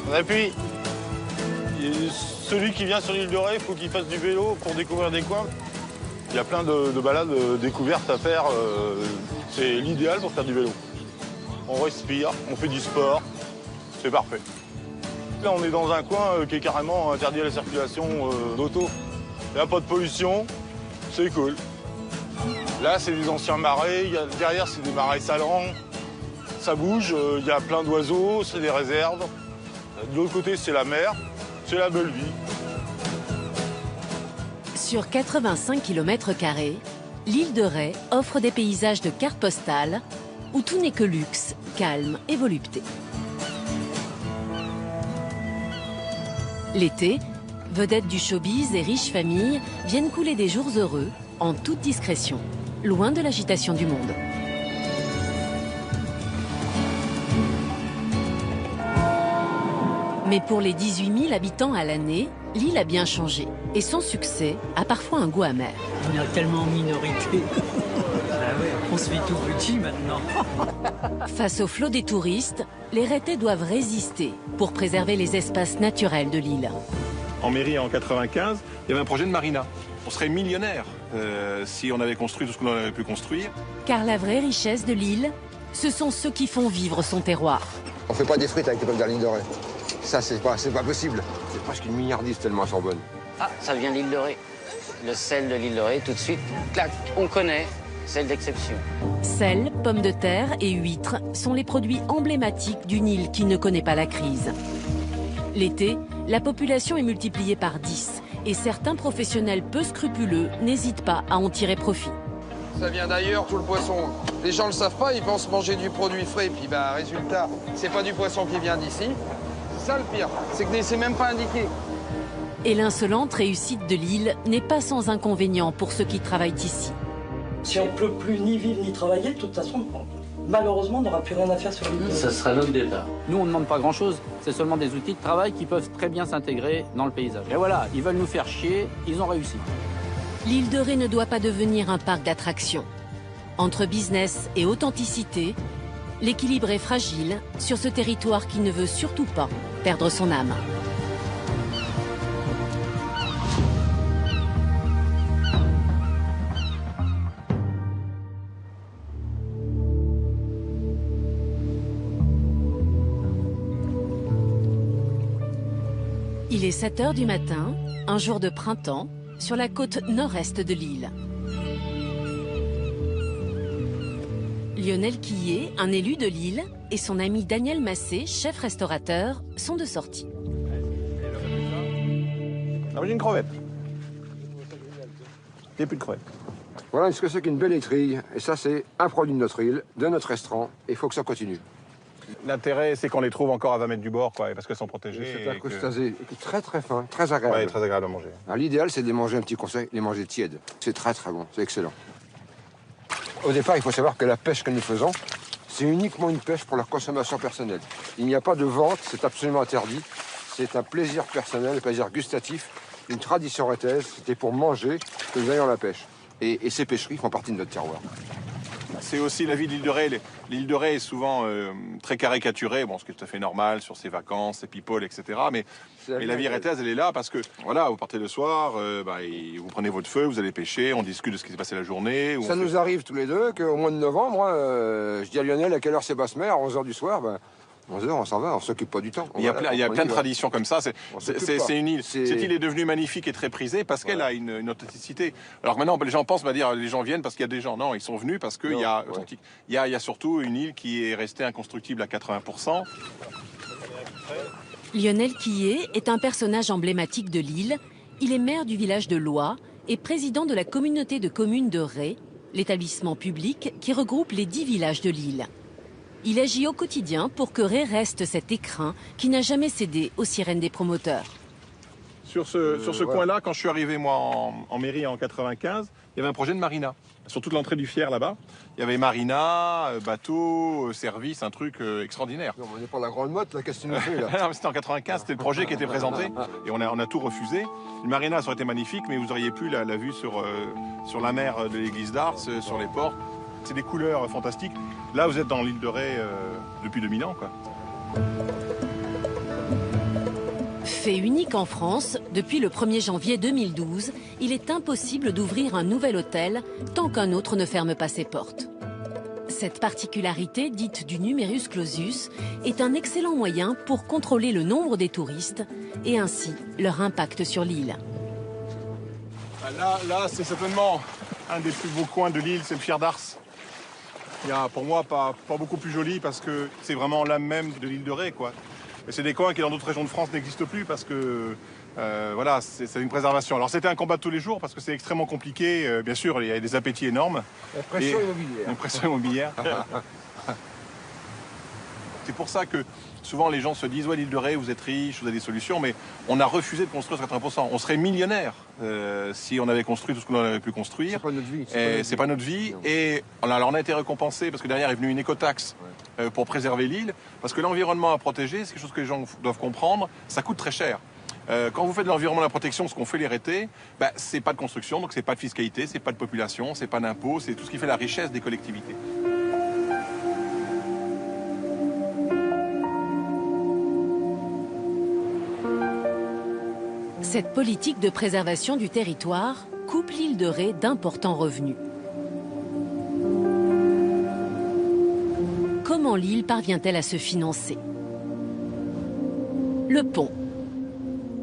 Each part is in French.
On appuie. Et celui qui vient sur l'île de Ré, il faut qu'il fasse du vélo pour découvrir des coins. Il y a plein de balades découvertes à faire. C'est l'idéal pour faire du vélo. On respire, on fait du sport, c'est parfait. Là, on est dans un coin qui est carrément interdit à la circulation d'auto. Il n'y a pas de pollution, c'est cool. Là, c'est des anciens marais. Derrière, c'est des marais salants. Ça bouge, il y a plein d'oiseaux, c'est des réserves. De l'autre côté, c'est la mer, c'est la belle vie. Sur 85 km², l'île de Ré offre des paysages de carte postale où tout n'est que luxe, calme et volupté. L'été, vedettes du showbiz et riches familles viennent couler des jours heureux en toute discrétion, loin de l'agitation du monde. Mais pour les 18 000 habitants à l'année, l'île a bien changé. Et son succès a parfois un goût amer. On est tellement en minorité. Ah ouais, on se fait tout petit maintenant. Face au flot des touristes, les Rétais doivent résister pour préserver les espaces naturels de l'île. En mairie, en 95, il y avait un projet de marina. On serait millionnaire si on avait construit tout ce qu'on aurait pu construire. Car la vraie richesse de l'île, ce sont ceux qui font vivre son terroir. On fait pas des frites avec les pommes de la ligne de Ré. Ça, c'est pas possible. C'est presque une milliardiste tellement elles sont bonnes. Ah, ça vient de l'île de Ré. Le sel de l'île de Ré, tout de suite, clac, on connaît, sel d'exception. Sel, pommes de terre et huîtres sont les produits emblématiques d'une île qui ne connaît pas la crise. L'été, la population est multipliée par 10 et certains professionnels peu scrupuleux n'hésitent pas à en tirer profit. Ça vient d'ailleurs, tout le poisson. Les gens ne le savent pas, ils pensent manger du produit frais, puis résultat, c'est pas du poisson qui vient d'ici. C'est ça le pire, c'est que c'est même pas indiqué. Et l'insolente réussite de l'île n'est pas sans inconvénients pour ceux qui travaillent ici. Si on ne peut plus ni vivre ni travailler, de toute façon, malheureusement, on n'aura plus rien à faire sur l'île. Ça sera notre départ. Nous, on ne demande pas grand-chose, c'est seulement des outils de travail qui peuvent très bien s'intégrer dans le paysage. Et voilà, ils veulent nous faire chier, ils ont réussi. L'île de Ré ne doit pas devenir un parc d'attractions. Entre business et authenticité, l'équilibre est fragile sur ce territoire qui ne veut surtout pas perdre son âme. Il est 7 h du matin, un jour de printemps, sur la côte nord-est de l'île. Lionel Quillet, un élu de l'île, et son ami Daniel Massé, chef restaurateur, sont de sortie. Ah, j'ai une crevette. Il n'y a plus de crevette. Voilà ce que c'est qu'une belle étrille. Et ça, c'est un produit de notre île, de notre restaurant. Et il faut que ça continue. L'intérêt, c'est qu'on les trouve encore à 20 mètres du bord, quoi, parce qu'elles sont protégées. C'est un crustacé très très fin, très agréable. Ouais, très agréable à manger. L'idéal, c'est de les manger, un petit conseil, les manger tièdes. C'est très très bon, c'est excellent. Au départ, il faut savoir que la pêche que nous faisons, c'est uniquement une pêche pour la consommation personnelle. Il n'y a pas de vente, c'est absolument interdit. C'est un plaisir personnel, un plaisir gustatif, une tradition rétaise. C'était pour manger que nous allions à la pêche. Et ces pêcheries font partie de notre terroir. C'est aussi la vie de l'île de Ré. L'île de Ré est souvent très caricaturée, bon, ce qui est tout à fait normal sur ses vacances, ses people, etc. Mais la vie rétaise, elle est là parce que, voilà, vous partez le soir, vous prenez votre feu, vous allez pêcher, on discute de ce qui s'est passé la journée. Ça nous arrive tous les deux qu'au mois de novembre, je dis à Lionel à quelle heure c'est basse-mer, à 11 h du soir, 11 h, on s'en va, on s'occupe pas du temps. Il y a plein de traditions comme ça. C'est une île. Cette île est devenue magnifique et très prisée parce qu'elle a une authenticité. Alors maintenant, les gens pensent, dire, les gens viennent parce qu'il y a des gens. Non, ils sont venus parce qu'il y a authentique. Il y a surtout une île qui est restée inconstructible à 80%. Lionel Quillet est un personnage emblématique de l'île. Il est maire du village de Loye et président de la communauté de communes de Ré, l'établissement public qui regroupe les 10 villages de l'île. Il agit au quotidien pour que Ré reste cet écrin qui n'a jamais cédé aux sirènes des promoteurs. Sur ce coin-là, quand je suis arrivé, moi, en mairie en 95, il y avait un projet de marina. Sur toute l'entrée du Fier, là-bas, il y avait marina, bateau, service, un truc extraordinaire. Non, on n'est pas la grande mode, là, qu'est-ce que tu nous fais, là? Non, c'était en 95, c'était le projet qui était présenté, et on a tout refusé. Une marina, ça aurait été magnifique, mais vous auriez plus la vue sur la mer de l'église d'Ars, sur les ports. C'est des couleurs fantastiques. Là, vous êtes dans l'île de Ré depuis 2000 ans, quoi. Fait unique en France, depuis le 1er janvier 2012, il est impossible d'ouvrir un nouvel hôtel tant qu'un autre ne ferme pas ses portes. Cette particularité, dite du numerus clausus, est un excellent moyen pour contrôler le nombre des touristes et ainsi leur impact sur l'île. Là c'est certainement un des plus beaux coins de l'île, c'est le Fier d'Ars. Il y a pour moi pas beaucoup plus joli parce que c'est vraiment l'âme même de l'île de Ré, quoi. Et c'est des coins qui dans d'autres régions de France n'existent plus parce que voilà, c'est une préservation. Alors c'était un combat de tous les jours parce que c'est extrêmement compliqué. Bien sûr, il y a des appétits énormes. La pression immobilière. La pression immobilière. C'est pour ça que souvent les gens se disent « Ouais, l'île de Ré, vous êtes riche, vous avez des solutions », mais on a refusé de construire 80%. On serait millionnaire si on avait construit tout ce qu'on aurait pu construire. C'est pas notre vie. C'est pas notre vie. Et alors on a été récompensé parce que derrière est venue une écotaxe pour préserver l'île. Parce que l'environnement à protéger, c'est quelque chose que les gens doivent comprendre, ça coûte très cher. Quand vous faites de l'environnement de la protection, ce qu'on fait les RT, c'est pas de construction, donc c'est pas de fiscalité, c'est pas de population, c'est pas d'impôts, c'est tout ce qui fait la richesse des collectivités. Cette politique de préservation du territoire coupe l'île de Ré d'importants revenus. Comment l'île parvient-elle à se financer? Le pont.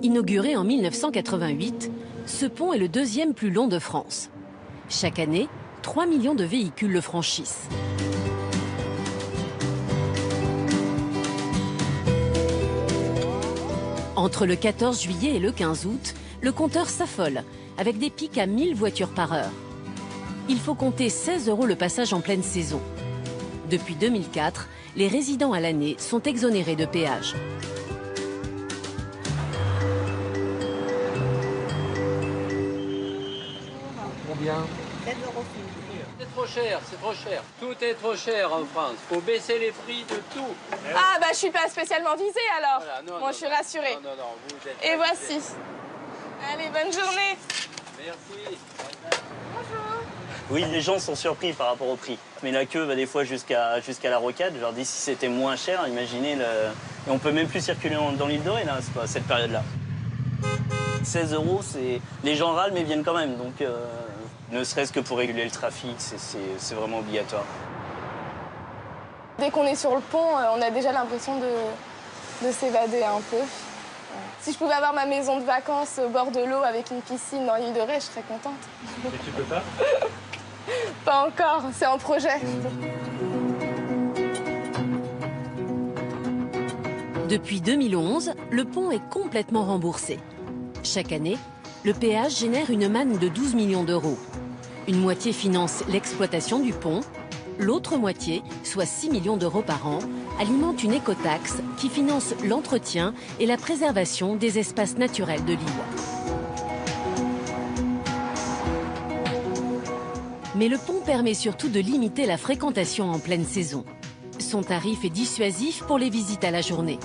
Inauguré en 1988, ce pont est le deuxième plus long de France. Chaque année, 3 millions de véhicules le franchissent. Entre le 14 juillet et le 15 août, le compteur s'affole, avec des pics à 1000 voitures par heure. Il faut compter 16 € le passage en pleine saison. Depuis 2004, les résidents à l'année sont exonérés de péage. Combien? 7 €. C'est trop cher, c'est trop cher. Tout est trop cher en France. Faut baisser les prix de tout. Ah bah je suis pas spécialement visée alors. Voilà, non, Moi non, je suis rassurée. Non, vous êtes Et voici. Allez, bonne journée. Merci. Oui, les gens sont surpris par rapport au prix. Mais la queue va des fois jusqu'à la rocade. Je leur dis si c'était moins cher, imaginez le... Et on peut même plus circuler dans l'île de Ré, là, à cette période-là. 16 €, c'est... Les gens râlent, mais viennent quand même. Donc, ne serait-ce que pour réguler le trafic, c'est vraiment obligatoire. Dès qu'on est sur le pont, on a déjà l'impression de s'évader un peu. Si je pouvais avoir ma maison de vacances au bord de l'eau avec une piscine dans l'île de Ré, je serais contente. Mais tu peux pas? Pas encore, c'est en projet. Depuis 2011, le pont est complètement remboursé. Chaque année, le péage génère une manne de 12 millions d'euros. Une moitié finance l'exploitation du pont, l'autre moitié, soit 6 millions d'euros par an, alimente une écotaxe qui finance l'entretien et la préservation des espaces naturels de l'île. Mais le pont permet surtout de limiter la fréquentation en pleine saison. Son tarif est dissuasif pour les visites à la journée.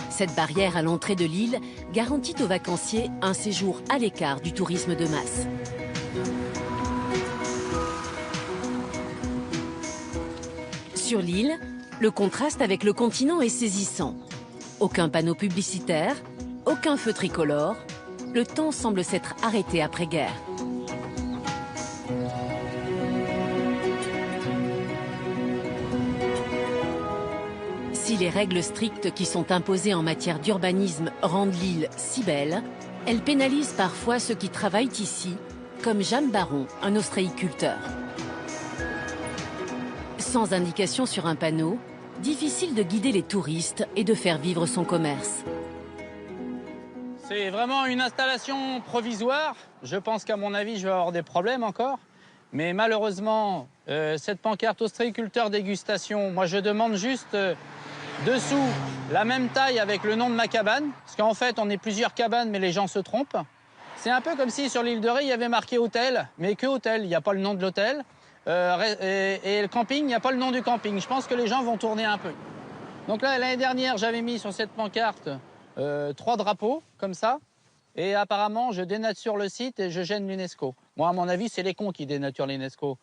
Cette barrière à l'entrée de l'île garantit aux vacanciers un séjour à l'écart du tourisme de masse. Sur l'île, le contraste avec le continent est saisissant. Aucun panneau publicitaire, aucun feu tricolore. Le temps semble s'être arrêté après-guerre. Si les règles strictes qui sont imposées en matière d'urbanisme rendent l'île si belle, elles pénalisent parfois ceux qui travaillent ici, comme Jeanne Baron, un ostréiculteur. Sans indication sur un panneau, difficile de guider les touristes et de faire vivre son commerce. C'est vraiment une installation provisoire. Je pense qu'à mon avis, je vais avoir des problèmes encore. Mais malheureusement, cette pancarte ostréiculteur dégustation, moi je demande juste dessous la même taille avec le nom de ma cabane. Parce qu'en fait, on est plusieurs cabanes, mais les gens se trompent. C'est un peu comme si sur l'île de Ré, il y avait marqué hôtel, mais que hôtel. Il n'y a pas le nom de l'hôtel. Et le camping, il n'y a pas le nom du camping. Je pense que les gens vont tourner un peu. Donc là, l'année dernière, j'avais mis sur cette pancarte 3 drapeaux, comme ça. Et apparemment, je dénature le site et je gêne l'UNESCO. Moi, à mon avis, c'est les cons qui dénaturent l'UNESCO.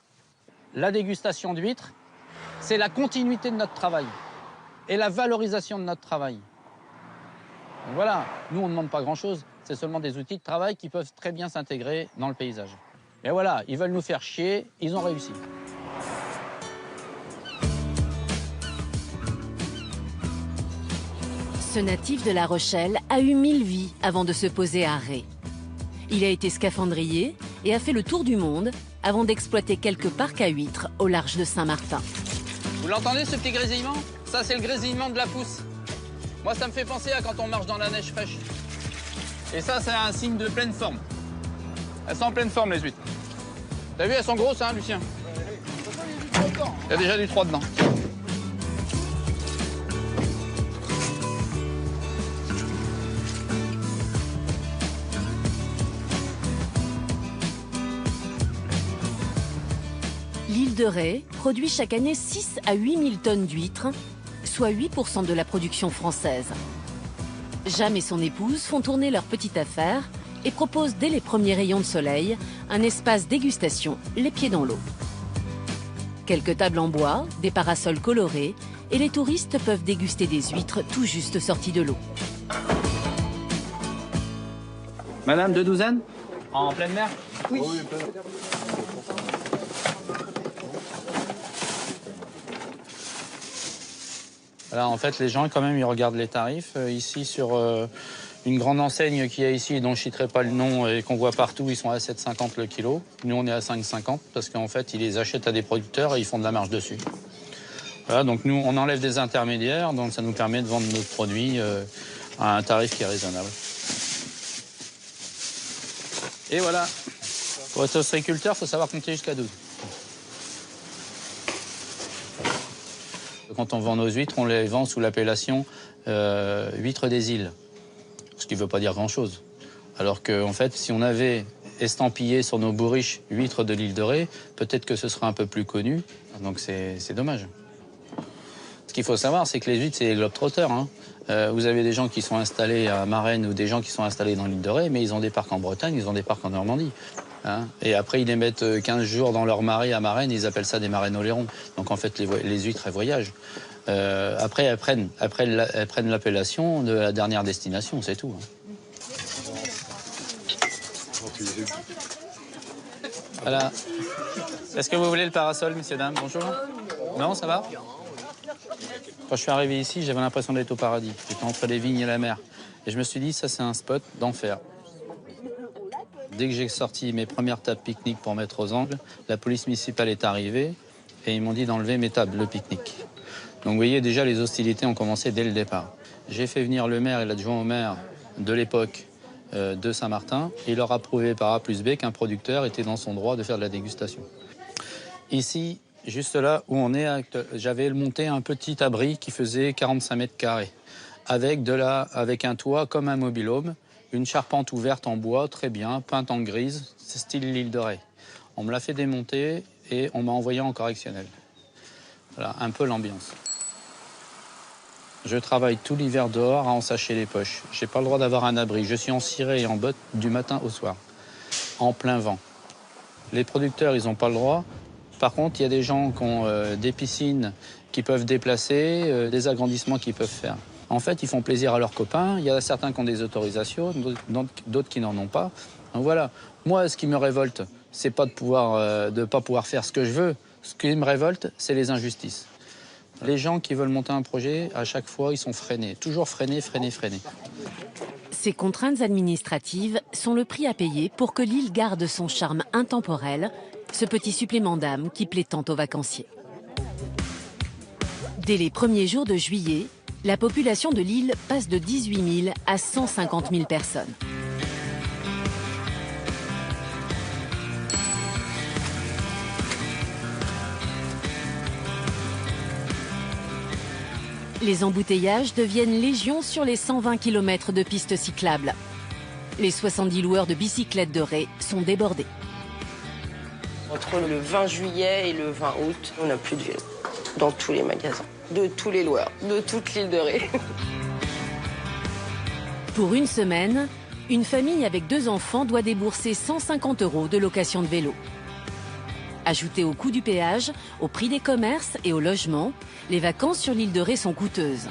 La dégustation d'huîtres, c'est la continuité de notre travail et la valorisation de notre travail. Donc voilà, nous on ne demande pas grand-chose, c'est seulement des outils de travail qui peuvent très bien s'intégrer dans le paysage. Et voilà, ils veulent nous faire chier, ils ont réussi. Ce natif de La Rochelle a eu 1000 vies avant de se poser à Ré. Il a été scaphandrier et a fait le tour du monde avant d'exploiter quelques parcs à huîtres au large de Saint-Martin. Vous l'entendez ce petit grésillement? Ça c'est le grésillement de la pousse. Moi ça me fait penser à quand on marche dans la neige fraîche. Et ça c'est un signe de pleine forme. Elles sont en pleine forme les huîtres. T'as vu, elles sont grosses hein Lucien? Il y a déjà du 3 dedans. L'île de Ré produit chaque année 6 à 8 000 tonnes d'huîtres, soit 8% de la production française. Jam et son épouse font tourner leur petite affaire et proposent dès les premiers rayons de soleil un espace dégustation les pieds dans l'eau. Quelques tables en bois, des parasols colorés et les touristes peuvent déguster des huîtres tout juste sorties de l'eau. Madame, 2 douzaines? En pleine mer? Oui. Voilà, en fait, les gens, quand même, ils regardent les tarifs. Ici, sur une grande enseigne qui est ici, dont je ne citerai pas le nom et qu'on voit partout, ils sont à 7,50 le kilo. Nous, on est à 5,50 parce qu'en fait, ils les achètent à des producteurs et ils font de la marge dessus. Voilà, donc nous, on enlève des intermédiaires, donc ça nous permet de vendre nos produits à un tarif qui est raisonnable. Et voilà. Pour être ostréiculteur, il faut savoir compter jusqu'à 12. Quand on vend nos huîtres, on les vend sous l'appellation huîtres des îles, ce qui ne veut pas dire grand-chose. Alors qu'en fait, si on avait estampillé sur nos bourriches huîtres de l'île de Ré, peut-être que ce serait un peu plus connu, donc c'est dommage. Ce qu'il faut savoir, c'est que les huîtres, c'est les globetrotters. Hein. Vous avez des gens qui sont installés à Marennes ou des gens qui sont installés dans l'île de Ré, mais ils ont des parcs en Bretagne, ils ont des parcs en Normandie. Hein. Et après, ils les mettent 15 jours dans leur marée à Marennes, ils appellent ça des marennes-oléron. Donc en fait, les huîtres, elles voyagent. Après, elles prennent l'appellation de la dernière destination, c'est tout. Hein. Voilà. Est-ce que vous voulez le parasol, messieurs, dames? Bonjour. Non, ça va? Quand je suis arrivé ici, j'avais l'impression d'être au paradis. J'étais entre les vignes et la mer. Et je me suis dit, ça, c'est un spot d'enfer. Dès que j'ai sorti mes premières tables pique-nique pour mettre aux angles, la police municipale est arrivée et ils m'ont dit d'enlever mes tables, le pique-nique. Donc vous voyez, déjà, les hostilités ont commencé dès le départ. J'ai fait venir le maire et l'adjoint au maire de l'époque de Saint-Martin. Il leur a prouvé par A plus B qu'un producteur était dans son droit de faire de la dégustation. Ici, juste là où on est, j'avais monté un petit abri qui faisait 45 mètres carrés, avec un toit comme un mobil-home, une charpente ouverte en bois, très bien, peinte en grise, c'est style l'île de Ré. On me l'a fait démonter et on m'a envoyé en correctionnel. Voilà, un peu l'ambiance. Je travaille tout l'hiver dehors à ensacher les poches. J'ai pas le droit d'avoir un abri. Je suis en ciré et en botte du matin au soir, en plein vent. Les producteurs, ils n'ont pas le droit. Par contre, il y a des gens qui ont des piscines qui peuvent déplacer, des agrandissements qu'ils peuvent faire. En fait, ils font plaisir à leurs copains. Il y a certains qui ont des autorisations, d'autres qui n'en ont pas. Donc voilà. Moi, ce qui me révolte, c'est pas de pas pouvoir faire ce que je veux. Ce qui me révolte, c'est les injustices. Les gens qui veulent monter un projet, à chaque fois, ils sont freinés. Toujours freinés. Ces contraintes administratives sont le prix à payer pour que l'île garde son charme intemporel, ce petit supplément d'âme qui plaît tant aux vacanciers. Dès les premiers jours de juillet, la population de l'île passe de 18 000 à 150 000 personnes. Les embouteillages deviennent légion sur les 120 km de pistes cyclables. Les 70 loueurs de bicyclettes de Ré sont débordés. Entre le 20 juillet et le 20 août, on n'a plus de vélo dans tous les magasins, de tous les loueurs, de toute l'île de Ré. Pour une semaine, une famille avec 2 enfants doit débourser 150 € de location de vélo. Ajouté au coût du péage, au prix des commerces et au logement, les vacances sur l'île de Ré sont coûteuses.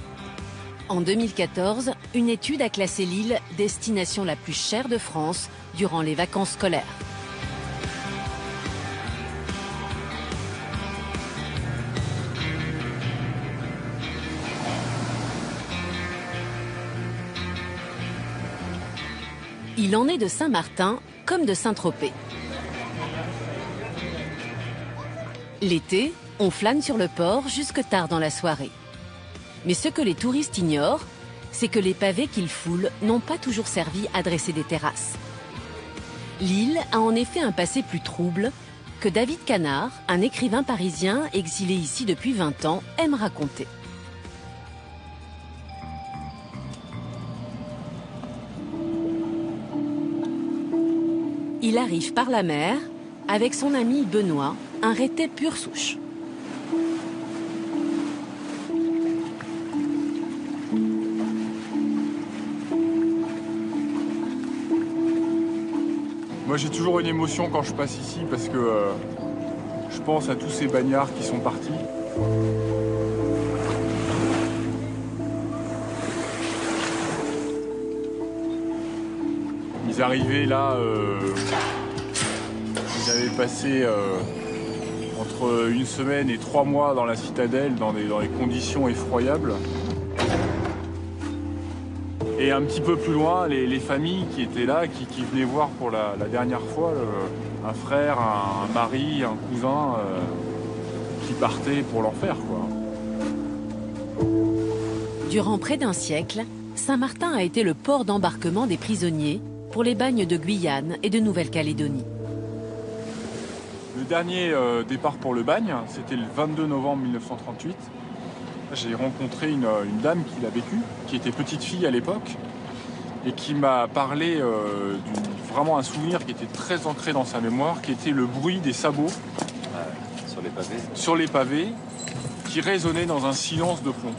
En 2014, une étude a classé Lille destination la plus chère de France durant les vacances scolaires. Il en est de Saint-Martin comme de Saint-Tropez. L'été, on flâne sur le port jusque tard dans la soirée. Mais ce que les touristes ignorent, c'est que les pavés qu'ils foulent n'ont pas toujours servi à dresser des terrasses. L'île a en effet un passé plus trouble que David Canard, un écrivain parisien exilé ici depuis 20 ans, aime raconter. Il arrive par la mer avec son ami Benoît, un rétais pure souche. Moi j'ai toujours une émotion quand je passe ici parce que je pense à tous ces bagnards qui sont partis. Ils arrivaient là, ils avaient passé entre 1 semaine et 3 mois dans la citadelle dans des conditions effroyables. Et un petit peu plus loin, les familles qui étaient là, qui venaient voir pour la dernière fois, un frère, un mari, un cousin, qui partaient pour l'enfer, quoi. Durant près d'un siècle, Saint-Martin a été le port d'embarquement des prisonniers pour les bagnes de Guyane et de Nouvelle-Calédonie. Le dernier départ pour le bagne, c'était le 22 novembre 1938. J'ai rencontré une dame qui l'a vécu, qui était petite fille à l'époque, et qui m'a parlé vraiment un souvenir qui était très ancré dans sa mémoire, qui était le bruit des sabots sur les pavés, qui résonnait dans un silence de plomb.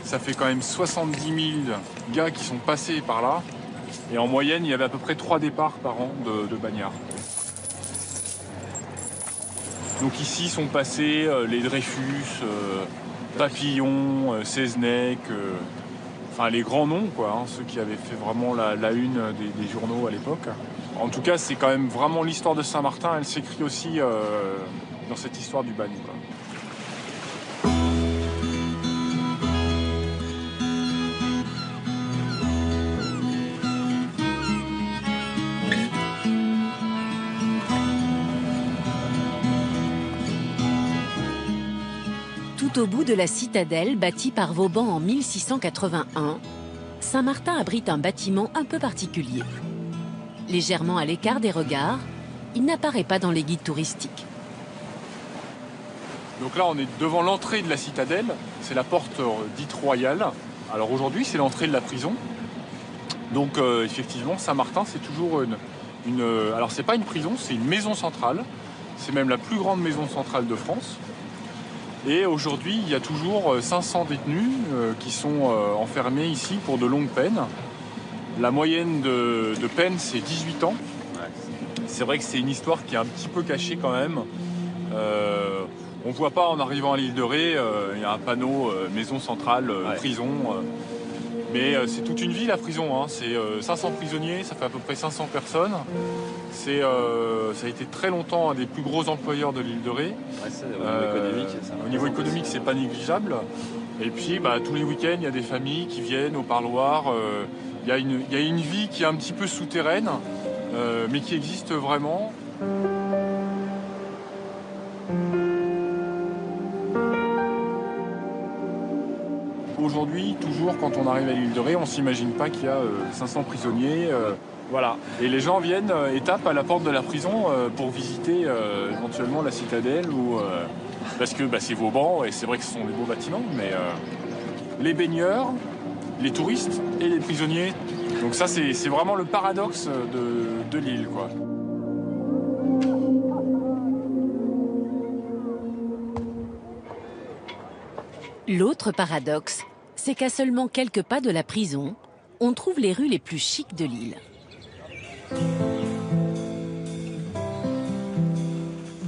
Ça fait quand même 70 000 gars qui sont passés par là, et en moyenne, il y avait à peu près 3 départs par an de bagnards. Donc ici sont passés les Dreyfus, Papillon, Seznec, enfin les grands noms, quoi, hein, ceux qui avaient fait vraiment la une des journaux à l'époque. En tout cas, c'est quand même vraiment l'histoire de Saint-Martin, elle s'écrit aussi dans cette histoire du bagne, quoi. Tout au bout de la citadelle, bâtie par Vauban en 1681, Saint-Martin abrite un bâtiment un peu particulier. Légèrement à l'écart des regards, il n'apparaît pas dans les guides touristiques. Donc là, on est devant l'entrée de la citadelle, c'est la porte dite royale. Alors aujourd'hui, c'est l'entrée de la prison. Donc effectivement, Saint-Martin, c'est toujours alors c'est pas une prison, c'est une maison centrale. C'est même la plus grande maison centrale de France. Et aujourd'hui, il y a toujours 500 détenus qui sont enfermés ici pour de longues peines. La moyenne de peine, c'est 18 ans. C'est vrai que c'est une histoire qui est un petit peu cachée quand même. On ne voit pas en arrivant à l'île de Ré, il y a un panneau maison centrale, prison. Mais c'est toute une vie la prison, hein. C'est 500 prisonniers, ça fait à peu près 500 personnes. Ça a été très longtemps un des plus gros employeurs de l'île de Ré. Au niveau économique, c'est pas négligeable. Et puis tous les week-ends, il y a des familles qui viennent au parloir. Il y a une vie qui est un petit peu souterraine, mais qui existe vraiment. Aujourd'hui, toujours quand on arrive à l'île de Ré, on ne s'imagine pas qu'il y a 500 prisonniers. Voilà. Et les gens viennent et tapent à la porte de la prison pour visiter éventuellement la citadelle. Parce que c'est Vauban et c'est vrai que ce sont des beaux bâtiments, mais les baigneurs, les touristes et les prisonniers. Donc ça, c'est vraiment le paradoxe de l'île, quoi. L'autre paradoxe, c'est qu'à seulement quelques pas de la prison, on trouve les rues les plus chics de l'île.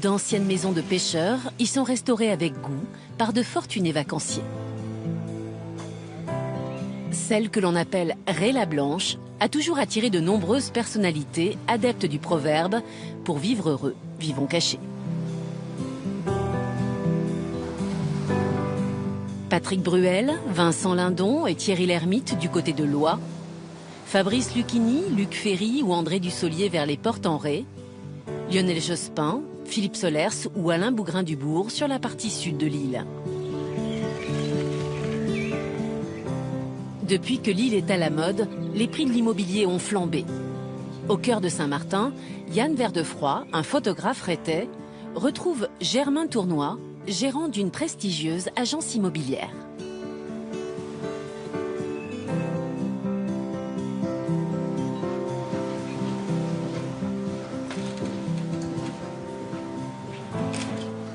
D'anciennes maisons de pêcheurs y sont restaurées avec goût par de fortunés vacanciers. Celle que l'on appelle Ré la Blanche a toujours attiré de nombreuses personnalités adeptes du proverbe « Pour vivre heureux, vivons cachés ». Patrick Bruel, Vincent Lindon et Thierry Lhermitte du côté de Loie, Fabrice Lucchini, Luc Ferry ou André Dussolier vers les Portes-en-Ré, Lionel Jospin, Philippe Solers ou Alain Bougrain-Dubourg sur la partie sud de l'île. Depuis que l'île est à la mode, les prix de l'immobilier ont flambé. Au cœur de Saint-Martin, Yann Verdefroy, un photographe rétais, retrouve Germain Tournois, gérant d'une prestigieuse agence immobilière.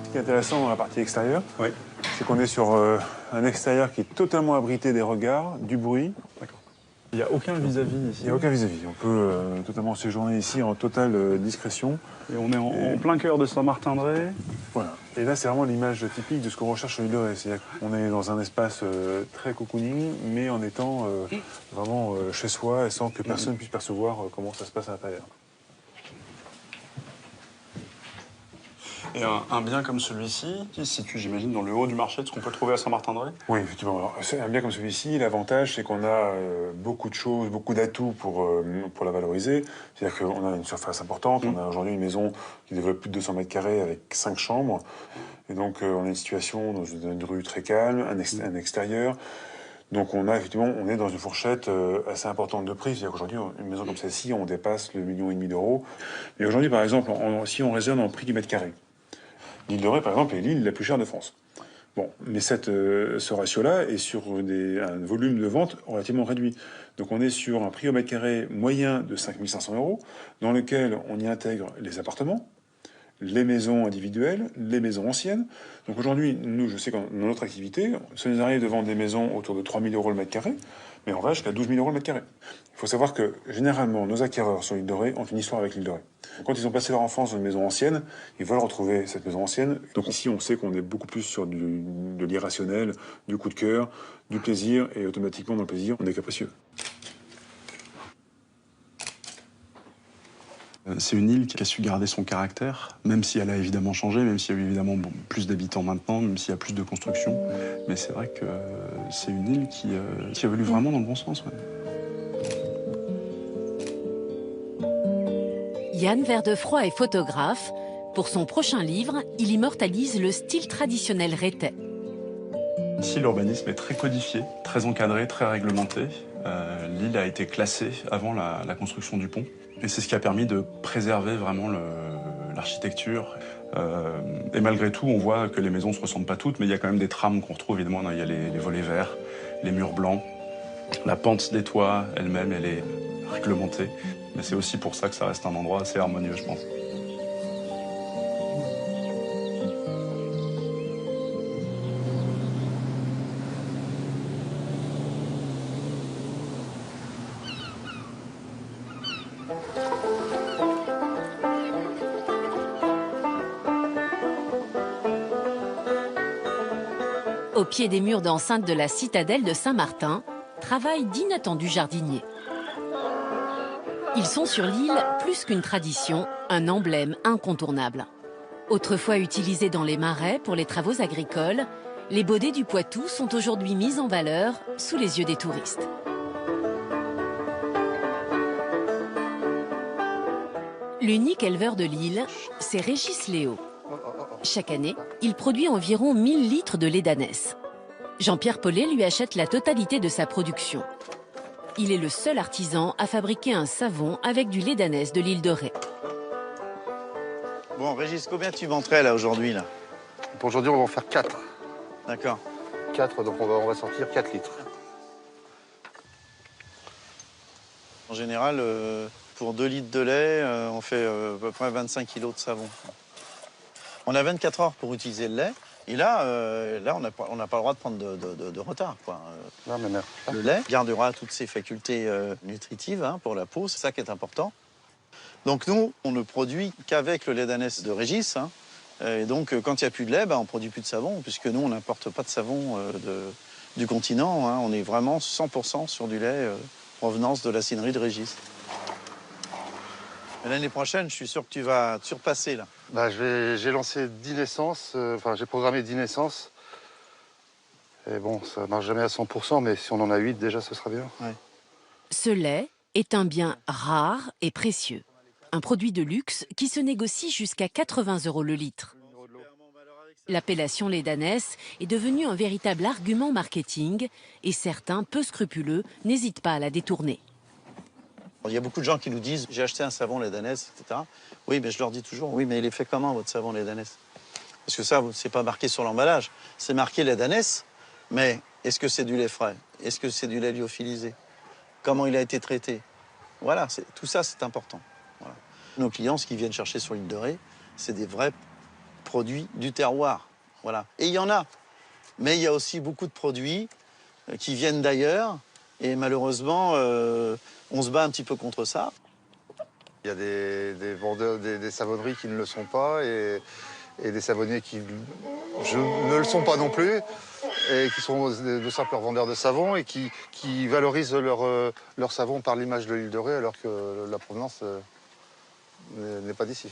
Ce qui est intéressant dans la partie extérieure, c'est qu'on est sur un extérieur qui est totalement abrité des regards, du bruit. Il n'y a aucun vis-à-vis ici. Il n'y a aucun vis-à-vis. On peut totalement séjourner ici en totale discrétion. Et on est en plein cœur de Saint-Martin-de-Ré. Voilà. Et là, c'est vraiment l'image typique de ce qu'on recherche sur l'île de Ré. C'est-à-dire qu'on est dans un espace très cocooning, mais en étant vraiment chez soi et sans que personne puisse percevoir comment ça se passe à l'intérieur. Et un bien comme celui-ci, qui se situe, j'imagine, dans le haut du marché de ce qu'on peut trouver à Saint-Martin-de-Ré? Oui, effectivement. Alors, un bien comme celui-ci, l'avantage, c'est qu'on a beaucoup de choses, beaucoup d'atouts pour la valoriser. C'est-à-dire qu'on a une surface importante. On a aujourd'hui une maison qui développe plus de 200 mètres carrés avec 5 chambres. Et donc, on a une situation dans une rue très calme, un extérieur. Donc, on est dans une fourchette assez importante de prix. C'est-à-dire qu'aujourd'hui, une maison comme celle-ci, on dépasse le 1,5 million d'euros. Mais aujourd'hui, par exemple, si on raisonne en prix du mètre carré, l'île de Ré, par exemple, est l'île la plus chère de France. Bon, mais ce ratio-là est sur un volume de vente relativement réduit. Donc on est sur un prix au mètre carré moyen de 5 500 €, dans lequel on y intègre les appartements, les maisons individuelles, les maisons anciennes. Donc aujourd'hui, nous, je sais que dans notre activité, ça nous arrive de vendre des maisons autour de 3 000 € le mètre carré, mais on va jusqu'à 12 000 € le mètre carré. Il faut savoir que, généralement, nos acquéreurs sur l'île de Ré ont une histoire avec l'île de Ré. Quand ils ont passé leur enfance dans une maison ancienne, ils veulent retrouver cette maison ancienne. Donc ici, on sait qu'on est beaucoup plus sur de l'irrationnel, du coup de cœur, du plaisir, et automatiquement, dans le plaisir, on est capricieux. C'est une île qui a su garder son caractère, même si elle a évidemment changé, même s'il y a eu évidemment plus d'habitants maintenant, même s'il y a plus de construction. Mais c'est vrai que c'est une île qui évolue vraiment dans le bon sens. Ouais. Yann Verdefroy est photographe. Pour son prochain livre, il immortalise le style traditionnel rétais. Ici, l'urbanisme est très codifié, très encadré, très réglementé. L'île a été classée avant la construction du pont. Et c'est ce qui a permis de préserver vraiment l'architecture. Et malgré tout, on voit que les maisons ne se ressemblent pas toutes, mais il y a quand même des trames qu'on retrouve, évidemment. Il y a les volets verts, les murs blancs. La pente des toits elle-même, elle est réglementée. Mais c'est aussi pour ça que ça reste un endroit assez harmonieux, je pense. Au pied des murs d'enceinte de la citadelle de Saint-Martin, travaillent d'inattendus jardiniers. Ils sont sur l'île plus qu'une tradition, un emblème incontournable. Autrefois utilisés dans les marais pour les travaux agricoles, les baudets du Poitou sont aujourd'hui mis en valeur sous les yeux des touristes. L'unique éleveur de l'île, c'est Régis Léo. Chaque année, il produit environ 1000 litres de lait d'ânesse. Jean-Pierre Paulet lui achète la totalité de sa production. Il est le seul artisan à fabriquer un savon avec du lait d'ânesse de l'île de Ré. Bon, Régis, combien tu vendrais là aujourd'hui là? Pour aujourd'hui, on va en faire 4. D'accord. 4, donc on va sortir 4 litres. En général, pour 2 litres de lait, on fait à peu près 25 kilos de savon. On a 24 heures pour utiliser le lait. Et là, on n'a pas le droit de prendre de retard, quoi. Non, mais merde. Le lait gardera toutes ses facultés nutritives pour la peau, c'est ça qui est important. Donc nous, on ne produit qu'avec le lait d'ânesse de Régis, Et donc, quand il n'y a plus de lait, on ne produit plus de savon, puisque nous, on n'importe pas de savon du continent. Hein. On est vraiment 100% sur du lait provenance de l'acinerie de Régis. L'année prochaine, je suis sûr que tu vas te surpasser, là. J'ai lancé 10 naissances, j'ai programmé 10 naissances. Et bon, ça ne marche jamais à 100%, mais si on en a 8, déjà, ce sera bien. Ouais. Ce lait est un bien rare et précieux. Un produit de luxe qui se négocie jusqu'à 80 € le litre. L'appellation lait d'ânesse est devenue un véritable argument marketing et certains, peu scrupuleux, n'hésitent pas à la détourner. Il y a beaucoup de gens qui nous disent « j'ai acheté un savon lait d'ânesse, etc. » Oui, mais je leur dis toujours « oui, mais il est fait comment, votre savon lait d'ânesse ?» Parce que ça, c'est pas marqué sur l'emballage. C'est marqué lait d'ânesse, mais est-ce que c'est du lait frais? Est-ce que c'est du lait lyophilisé? Comment il a été traité? Voilà, tout ça, c'est important. Voilà. Nos clients, ce qu'ils viennent chercher sur l'île de Ré, c'est des vrais produits du terroir. Voilà. Et il y en a. Mais il y a aussi beaucoup de produits qui viennent d'ailleurs. Et malheureusement, on se bat un petit peu contre ça. Il y a des vendeurs, des savonneries qui ne le sont pas et des savonniers qui ne le sont pas non plus et qui sont de simples vendeurs de savon et qui valorisent leur savon par l'image de l'île de Ré alors que la provenance n'est pas d'ici.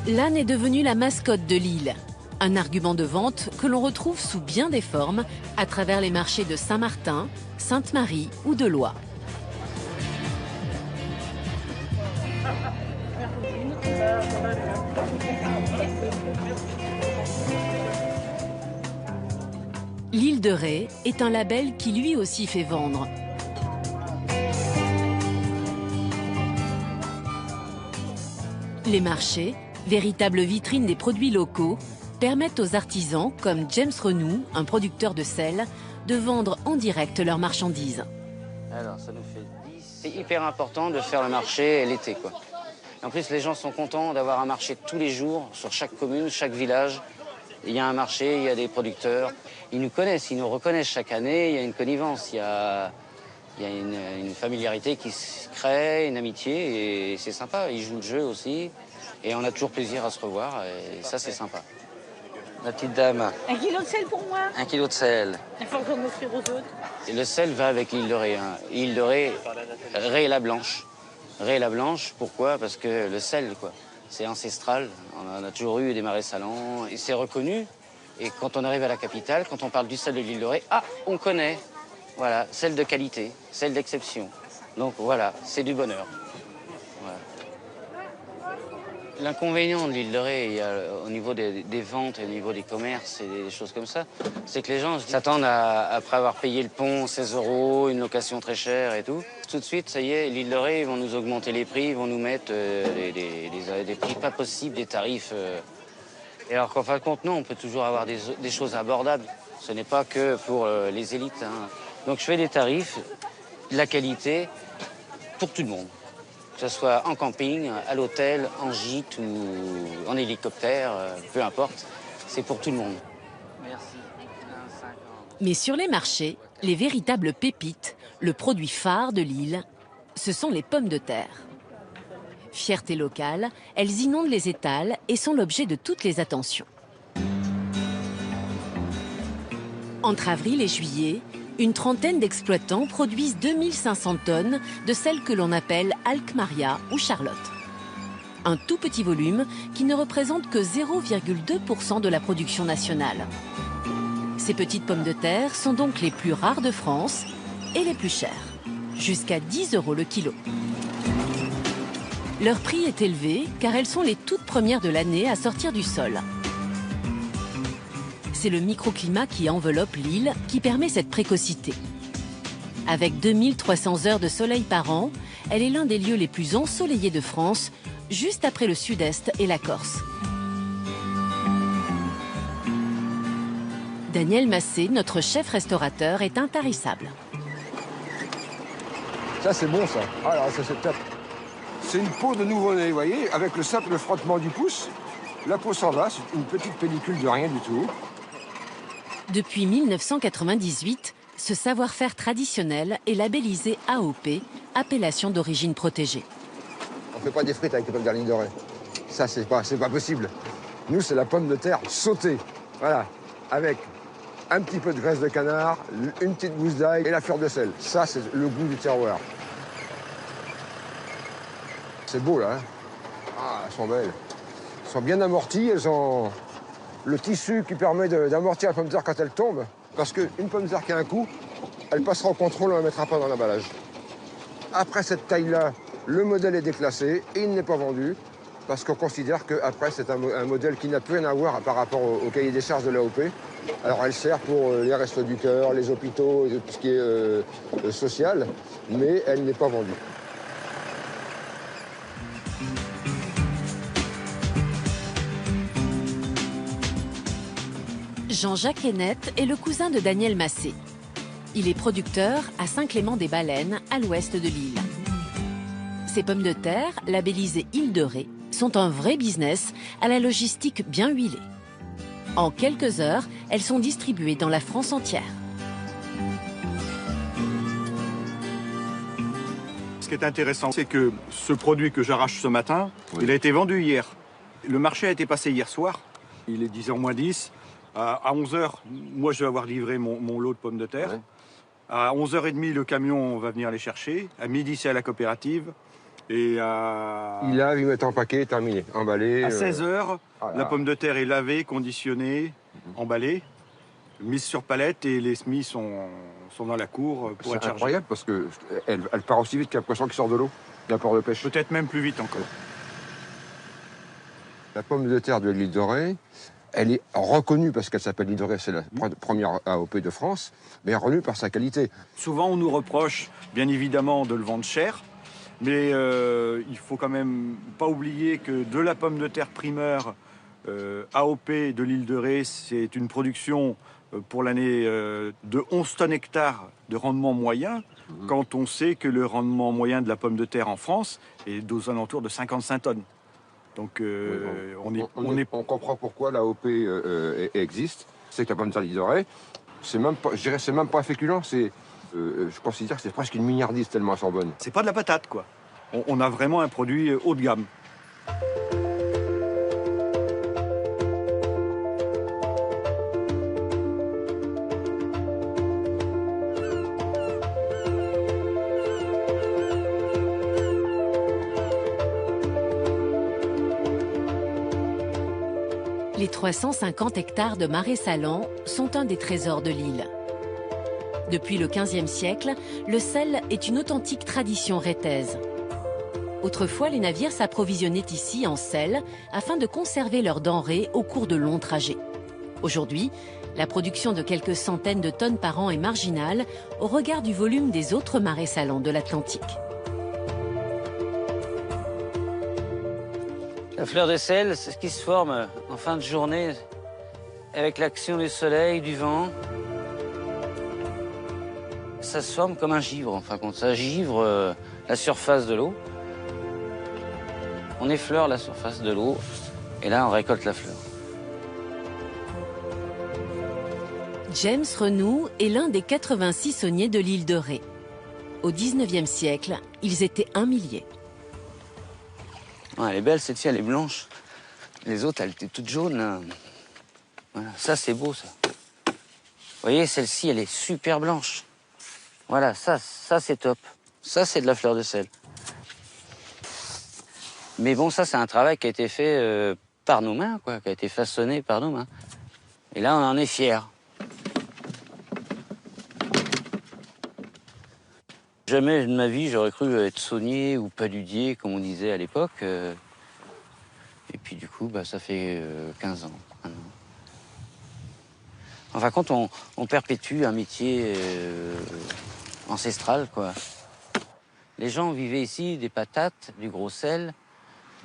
L'âne est devenu la mascotte de l'île. Un argument de vente que l'on retrouve sous bien des formes à travers les marchés de Saint-Martin, Sainte-Marie ou de Loie. L'île de Ré est un label qui lui aussi fait vendre. Les marchés, véritables vitrines des produits locaux, permettent aux artisans, comme James Renou, un producteur de sel, de vendre en direct leurs marchandises. Alors, ça nous fait 10. C'est hyper important de faire le marché l'été, quoi. En plus, les gens sont contents d'avoir un marché tous les jours, sur chaque commune, chaque village. Il y a un marché, il y a des producteurs. Ils nous connaissent, ils nous reconnaissent chaque année, il y a une connivence, il y a une familiarité qui se crée, une amitié, et c'est sympa. Ils jouent le jeu aussi, et on a toujours plaisir à se revoir, et ça, c'est sympa. Ma petite dame. 1 kilo de sel pour moi. 1 kilo de sel. Il faut que je m'offrir aux autres. Et le sel va avec l'île de Ré. Hein. L'île de Ré, Ré la Blanche. Ré la Blanche, pourquoi? Parce que le sel, quoi. C'est ancestral. On a toujours eu des marais salants, et c'est reconnu. Et quand on arrive à la capitale, quand on parle du sel de l'île de Ré, ah, on connaît. Voilà, sel de qualité, sel d'exception. Donc voilà, c'est du bonheur. Voilà. L'inconvénient de l'île de Ré, au niveau des ventes et au niveau des commerces et des choses comme ça, c'est que les gens s'attendent après avoir payé le pont 16 €, une location très chère et tout. Tout de suite, ça y est, l'île de Ré, ils vont nous augmenter les prix, ils vont nous mettre des prix pas possibles, des tarifs. Et alors qu'en fin de compte, non, on peut toujours avoir des choses abordables. Ce n'est pas que pour les élites. Hein. Donc je fais des tarifs, de la qualité, pour tout le monde. Que ce soit en camping, à l'hôtel, en gîte ou en hélicoptère, peu importe, c'est pour tout le monde. Merci. Mais sur les marchés, les véritables pépites, le produit phare de l'île, ce sont les pommes de terre. Fierté locale, elles inondent les étals et sont l'objet de toutes les attentions. Entre avril et juillet, une trentaine d'exploitants produisent 2500 tonnes de celles que l'on appelle Alkmaria ou Charlotte. Un tout petit volume qui ne représente que 0,2% de la production nationale. Ces petites pommes de terre sont donc les plus rares de France et les plus chères, jusqu'à 10 € le kilo. Leur prix est élevé car elles sont les toutes premières de l'année à sortir du sol. C'est le microclimat qui enveloppe l'île qui permet cette précocité. Avec 2300 heures de soleil par an, elle est l'un des lieux les plus ensoleillés de France, juste après le sud-est et la Corse. Daniel Massé, notre chef restaurateur, est intarissable. Ça, c'est bon, ça. Ah là, ça, c'est top. C'est une peau de nouveau-né, vous voyez, avec le simple frottement du pouce. La peau s'en va, c'est une petite pellicule de rien du tout. Depuis 1998, ce savoir-faire traditionnel est labellisé AOP, appellation d'origine protégée. On ne fait pas des frites avec les pommes de terre l'île de Ré. Ça, c'est pas possible. Nous, c'est la pomme de terre sautée. Voilà, avec un petit peu de graisse de canard, une petite gousse d'ail et la fleur de sel. Ça, c'est le goût du terroir. C'est beau, là. Hein, ah, elles sont belles. Elles sont bien amorties. Elles ont le tissu qui permet d'amortir la pomme de terre quand elle tombe. Parce qu'une pomme de terre qui a un coup, elle passera au contrôle, on ne la mettra pas dans l'emballage. Après cette taille-là, le modèle est déclassé et il n'est pas vendu. Parce qu'on considère qu'après, c'est un modèle qui n'a plus rien à voir par rapport au cahier des charges de l'AOP. Alors, elle sert pour les restos du cœur, les hôpitaux, tout ce qui est social, mais elle n'est pas vendue. Jean-Jacques Hennet est le cousin de Daniel Massé. Il est producteur à Saint-Clément-des-Baleines, à l'ouest de l'île. Ces pommes de terre, labellisées Île de Ré, sont un vrai business à la logistique bien huilée. En quelques heures, elles sont distribuées dans la France entière. Ce qui est intéressant, c'est que ce produit que j'arrache ce matin, il a été vendu hier. Le marché a été passé hier soir. Il est 10h moins 10. À 11h, moi, je vais avoir livré mon lot de pommes de terre. Ouais. À 11h30, le camion va venir les chercher. À midi, c'est à la coopérative. Et à... Il lave, il met en paquet, terminé, emballé. À 16h, la pomme de terre est lavée, conditionnée, emballée, mise sur palette et les semis sont dans la cour pour être chargés. C'est incroyable parce qu'elle part aussi vite qu'un poisson qui sort de l'eau, d'un port de pêche. Peut-être même plus vite encore. La pomme de terre de l'île de Ré, elle est reconnue parce qu'elle s'appelle l'île de Ré, c'est la première AOP de France, mais reconnue par sa qualité. Souvent, on nous reproche, bien évidemment, de le vendre cher. Mais il faut quand même pas oublier que de la pomme de terre primeur AOP de l'île de Ré, c'est une production pour l'année de 11 tonnes hectares de rendement moyen, quand on sait que le rendement moyen de la pomme de terre en France est aux alentours de 55 tonnes. Donc on comprend pourquoi l'AOP existe. C'est que la pomme de terre de l'île de Ré, c'est même pas un féculent, je considère que c'est presque une mignardise tellement elles sont bonnes. C'est pas de la patate, quoi. On a vraiment un produit haut de gamme. Les 350 hectares de marais salants sont un des trésors de l'île. Depuis le XVe siècle, le sel est une authentique tradition rétaise. Autrefois, les navires s'approvisionnaient ici en sel afin de conserver leurs denrées au cours de longs trajets. Aujourd'hui, la production de quelques centaines de tonnes par an est marginale au regard du volume des autres marais salants de l'Atlantique. La fleur de sel, c'est ce qui se forme en fin de journée avec l'action du soleil, du vent. Ça se forme comme un givre, en fin de compte. Ça givre la surface de l'eau. On effleure la surface de l'eau et là, on récolte la fleur. James Renoux est l'un des 86 sauniers de l'île de Ré. Au XIXe siècle, ils étaient 1 millier. Ouais, elle est belle, cette-ci, elle est blanche. Les autres, elles étaient toutes jaunes. Là. Voilà, ça, c'est beau, ça. Vous voyez, celle-ci, elle est super blanche. Voilà, ça c'est top. Ça, c'est de la fleur de sel. Mais bon, ça, c'est un travail qui a été fait par nos mains, quoi, qui a été façonné par nos mains. Et là, on en est fiers. Jamais de ma vie, j'aurais cru être saunier ou paludier, comme on disait à l'époque. Et puis, du coup, ça fait 15 ans, maintenant. Enfin, quand on perpétue un métier ancestral, quoi. Les gens vivaient ici des patates, du gros sel,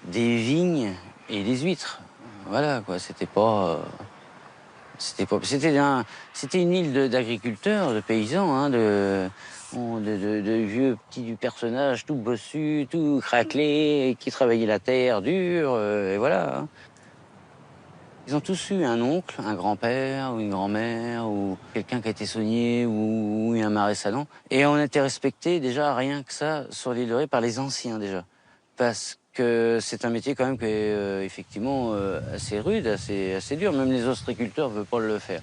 des vignes et des huîtres. Voilà, quoi. C'était une île d'agriculteurs, de paysans, hein, de vieux petits du personnage tout bossus, tout craquelé, qui travaillaient la terre dure, et voilà. Hein. Ils ont tous eu un oncle, un grand-père ou une grand-mère ou quelqu'un qui a été saunier ou un marais salon. Et on était respecté déjà rien que ça sur l'île de Ré par les anciens déjà. Parce que c'est un métier quand même qui est effectivement assez rude, assez dur. Même les ostréiculteurs ne veulent pas le faire.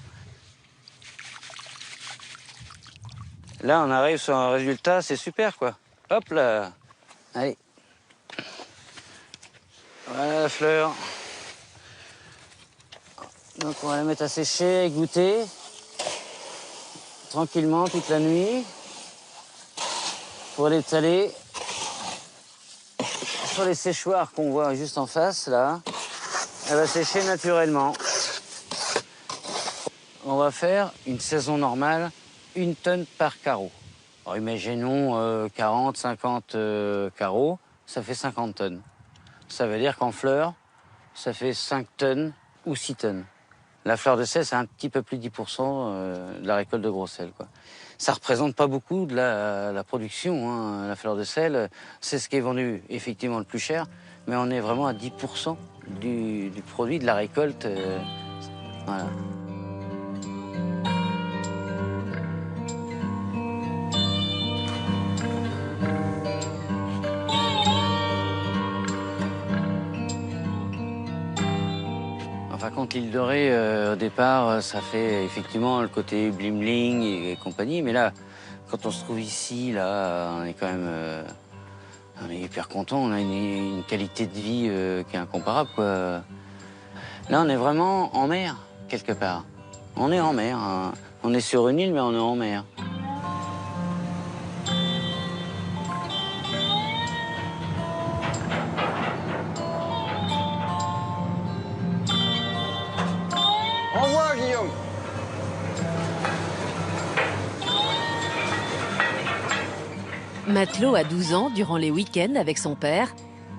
Là, on arrive sur un résultat, c'est super quoi. Hop là. Allez. Voilà la fleur. Donc on va la mettre à sécher, égoutter, tranquillement toute la nuit, pour l'étaler sur les séchoirs qu'on voit juste en face, là. Elle va sécher naturellement. On va faire une saison normale, 1 tonne par carreau. Alors imaginons 40, 50 carreaux, ça fait 50 tonnes. Ça veut dire qu'en fleurs, ça fait 5 tonnes ou 6 tonnes. La fleur de sel, c'est un petit peu plus de 10% de la récolte de gros sel, quoi. Ça représente pas beaucoup de la production, hein. La fleur de sel, c'est ce qui est vendu effectivement le plus cher, mais on est vraiment à 10% du produit de la récolte. Voilà. Par contre, l'île de Ré, au départ, ça fait effectivement le côté bling-bling et compagnie. Mais là, quand on se trouve ici, là, on est quand même on est hyper content. On a une qualité de vie qui est incomparable, quoi. Là, on est vraiment en mer, quelque part. On est en mer. Hein. On est sur une île, mais on est en mer. Au revoir, Guillaume. Matelot à 12 ans durant les week-ends avec son père,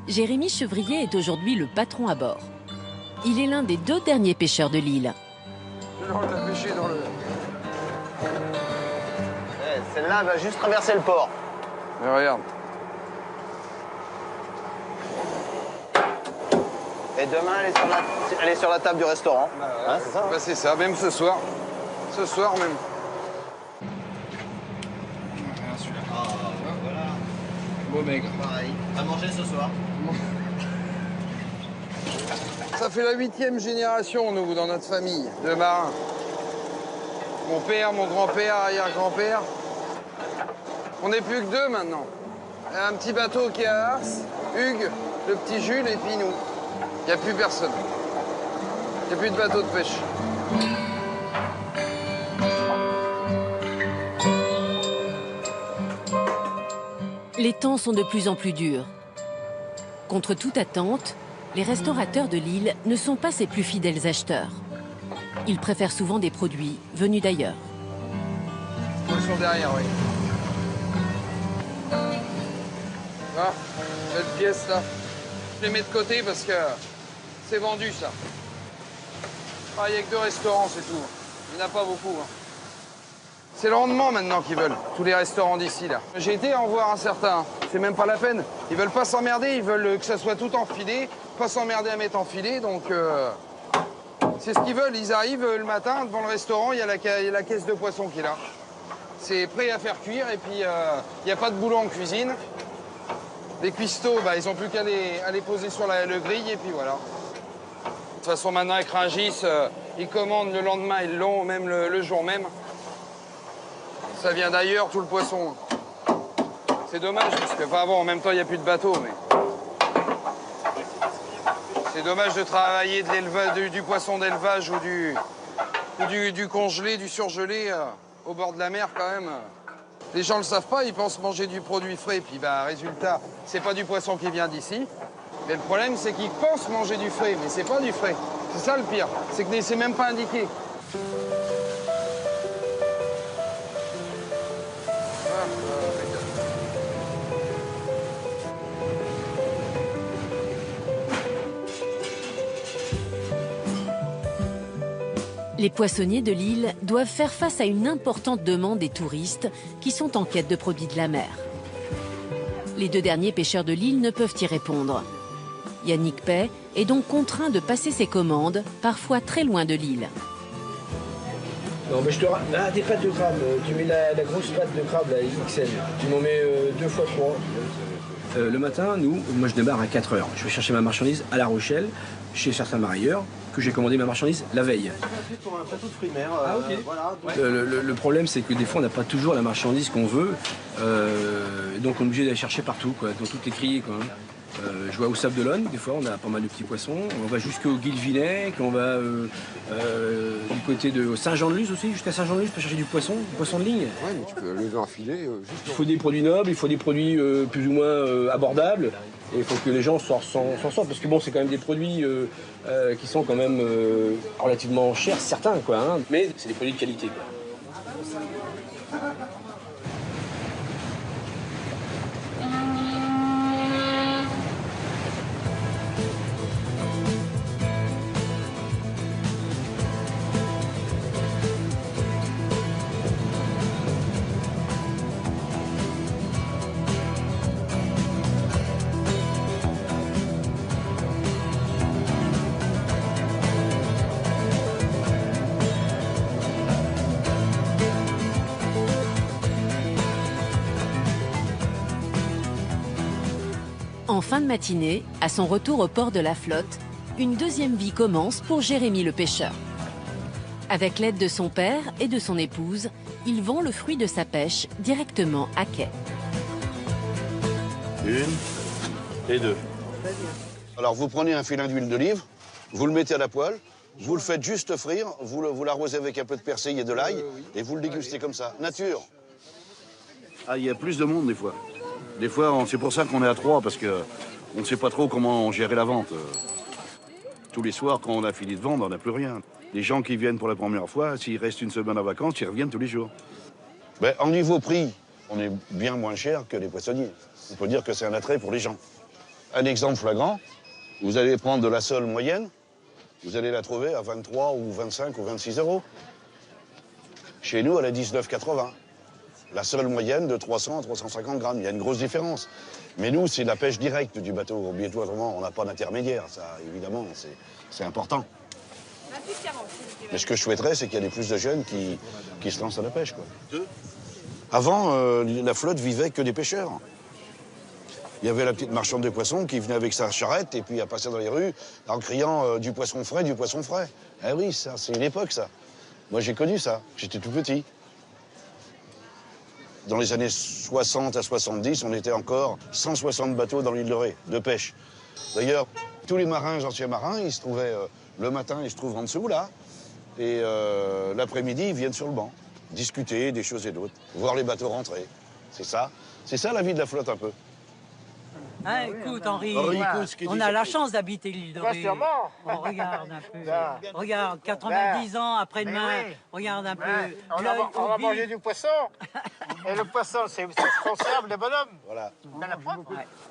Jérémy Chevrier est aujourd'hui le patron à bord. Il est l'un des 2 derniers pêcheurs de l'île. On l'a pêché dans le... Celle-là va juste traverser le port. Mais regarde. Et demain, elle est sur la table du restaurant. Hein, c'est ça, hein? Bah, c'est ça, même ce soir. Ce soir même. Voilà. Beau maigre. Pareil. À manger ce soir. Ça fait la 8e génération, nous, dans notre famille, de marins. Mon père, mon grand-père, arrière-grand-père. On n'est plus que 2 maintenant. Un petit bateau qui est à Ars, Hugues, le petit Jules et puis nous. Il n'y a plus personne. Il n'y a plus de bateau de pêche. Les temps sont de plus en plus durs. Contre toute attente, les restaurateurs de l'île ne sont pas ses plus fidèles acheteurs. Ils préfèrent souvent des produits venus d'ailleurs. Ils sont derrière, oui. Ah, cette pièce là. Je les mets de côté parce que c'est vendu ça. Ah, il n'y a que 2 restaurants, c'est tout. Il n'y en a pas beaucoup. Hein. C'est le rendement maintenant qu'ils veulent, tous les restaurants d'ici là. J'ai été en voir un certain, c'est même pas la peine. Ils veulent pas s'emmerder, ils veulent que ça soit tout enfilé, pas s'emmerder à mettre enfilé, donc c'est ce qu'ils veulent. Ils arrivent le matin, devant le restaurant, il y a la caisse de poisson qui est là. C'est prêt à faire cuire et puis il n'y a pas de boulot en cuisine. Les cuistots, bah, ils n'ont plus qu'à les poser sur le grill et puis voilà. De toute façon, maintenant, avec Rungis, ils commandent le lendemain, ils l'ont, même le jour même. Ça vient d'ailleurs, tout le poisson. C'est dommage, parce que, enfin bon, en même temps, il n'y a plus de bateau, mais... C'est dommage de travailler du poisson d'élevage ou du congelé, du surgelé au bord de la mer, quand même. Les gens ne le savent pas, ils pensent manger du produit frais, puis bah, résultat, c'est pas du poisson qui vient d'ici. Mais le problème, c'est qu'ils pensent manger du frais, mais c'est pas du frais. C'est ça le pire, c'est que c'est même pas indiqué. Les poissonniers de l'île doivent faire face à une importante demande des touristes qui sont en quête de produits de la mer. Les 2 derniers pêcheurs de l'île ne peuvent y répondre. Yannick Pay est donc contraint de passer ses commandes, parfois très loin de l'île. Non, mais je te des pâtes de crabe. Tu mets la grosse pâte de crabe, la XL. Tu m'en mets 2 fois 3. Le matin, moi je démarre à 4 h. Je vais chercher ma marchandise à La Rochelle, chez certains marailleurs, que j'ai commandé ma marchandise la veille. Pour un plateau de fruits de mer. Ah, ok. Voilà, Le problème, c'est que des fois, on n'a pas toujours la marchandise qu'on veut. Donc, on est obligé d'aller chercher partout, quoi, dans toutes les criées, quoi. Je vois au Sable d'Olonne, des fois, on a pas mal de petits poissons. On va jusqu'au Guilvinec, on va du côté de Saint-Jean-de-Luz aussi, jusqu'à Saint-Jean-de-Luz pour chercher du poisson de ligne. Ouais, mais tu peux lever en filet. Il faut des produits nobles, il faut des produits plus ou moins abordables. Et il faut que les gens s'en sortent, parce que bon, c'est quand même des produits qui sont quand même relativement chers, certains, quoi. Hein, mais c'est des produits de qualité, quoi. En fin de matinée, à son retour au port de la Flotte, une deuxième vie commence pour Jérémy le pêcheur. Avec l'aide de son père et de son épouse, il vend le fruit de sa pêche directement à quai. 1 et 2. Alors vous prenez un filet d'huile d'olive, vous le mettez à la poêle, vous le faites juste frire, vous l'arrosez avec un peu de persil et de l'ail, et vous le dégustez comme ça. Nature. Ah, il y a plus de monde des fois. Des fois, c'est pour ça qu'on est à 3, parce qu'on ne sait pas trop comment gérer la vente. Tous les soirs, quand on a fini de vendre, on n'a plus rien. Les gens qui viennent pour la première fois, s'ils restent une semaine en vacances, ils reviennent tous les jours. Ben, en niveau prix, on est bien moins cher que les poissonniers. On peut dire que c'est un attrait pour les gens. Un exemple flagrant, vous allez prendre de la sole moyenne, vous allez la trouver à 23 ou 25 ou 26 euros. Chez nous, elle est 19,80. La sole moyenne de 300 à 350 grammes. Il y a une grosse différence. Mais nous, c'est la pêche directe du bateau. Oubliez-toi, autrement, on n'a pas d'intermédiaire. Ça, évidemment, c'est important. Mais ce que je souhaiterais, c'est qu'il y ait plus de jeunes qui se lancent à la pêche, quoi. Avant, la flotte vivait que des pêcheurs. Il y avait la petite marchande de poissons qui venait avec sa charrette et puis à passer dans les rues en criant du poisson frais, du poisson frais. Eh oui, ça, c'est une époque, ça. Moi, j'ai connu ça. J'étais tout petit. Dans les années 60 à 70, on était encore 160 bateaux dans l'île de Ré, de pêche. D'ailleurs, tous les marins, anciens marins, ils se trouvaient, le matin, ils se trouvent en dessous, là, et l'après-midi, ils viennent sur le banc, discuter des choses et d'autres, voir les bateaux rentrer. C'est ça la vie de la flotte, un peu. Hein, écoute, Henri, on a la chance d'habiter l'île de Ré. On regarde un peu. Regarde, 90 ans après-demain, regarde un peu. On va manger du poisson. Et le poisson, ça se conserve, les bonhommes. Voilà.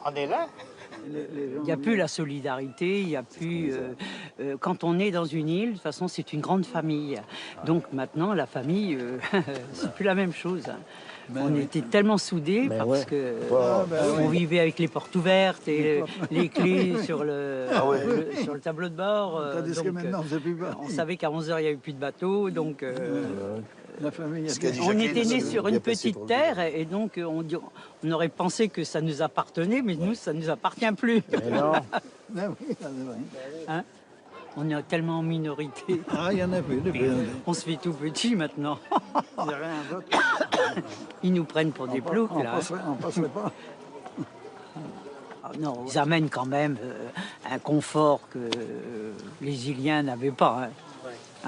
On est là. Il n'y a plus la solidarité, il n'y a plus... quand on est dans une île, de toute façon, c'est une grande famille. Donc maintenant, la famille, c'est plus la même chose. On était tellement soudés parce que on vivait avec les portes ouvertes et les clés sur le tableau de bord. Tandis que maintenant, c'est plus bas. On savait qu'à 11 h, il n'y avait plus de bateau, donc... La famille on était nés sur une petite terre et donc on aurait pensé que ça nous appartenait, mais nous, ça ne nous appartient plus. Hein? On est tellement en minorité. Ah, il y en a plus. On se fait tout petit maintenant. Ils nous prennent pour des ploucs, là. On passerait pas. Non, ils amènent quand même un confort que les Iliens n'avaient pas. Hein.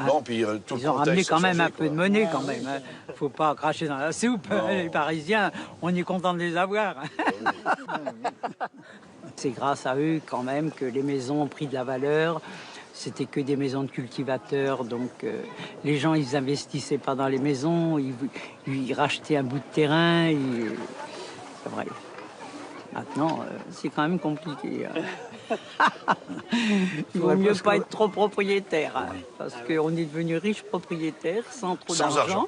Non, puis, tout ils ont ramené quand même un peu de monnaie, quand même. Hein. Faut pas cracher dans la soupe. Les Parisiens, on est content de les avoir. C'est grâce à eux, quand même, que les maisons ont pris de la valeur. C'était que des maisons de cultivateurs, donc les gens, ils investissaient pas dans les maisons, ils rachetaient un bout de terrain. C'est vrai. Maintenant, c'est quand même compliqué. Hein. Il vaut mieux pas être trop propriétaire, hein, parce qu'on est devenu riche propriétaire sans trop d'argent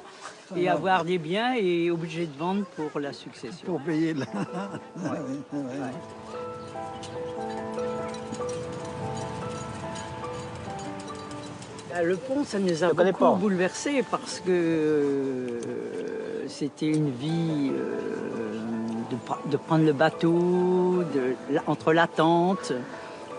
et avoir des biens et obligé de vendre pour la succession. Pour payer. Le pont, ça nous a beaucoup bouleversés parce que c'était une vie de prendre le bateau, entre l'attente,